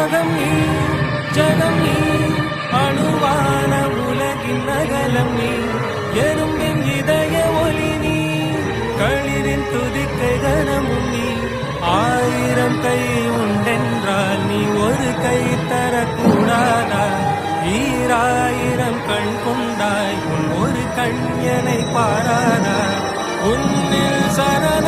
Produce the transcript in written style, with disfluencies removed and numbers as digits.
அகம் நீ ஜகம் நீ அணுவான உலகின் நகலம் நீ எறும்பின் இதய ஒளி நீ களிரின் துதிக்கை கனமும் நீ ஆயிரம் கை உண்டென்றால் நீ ஒரு கை தரக்கூடாதா ஈராயிரம் கண் கொண்டாய் உன் ஒரு கண் எனை பாராதா உன்னில் சரண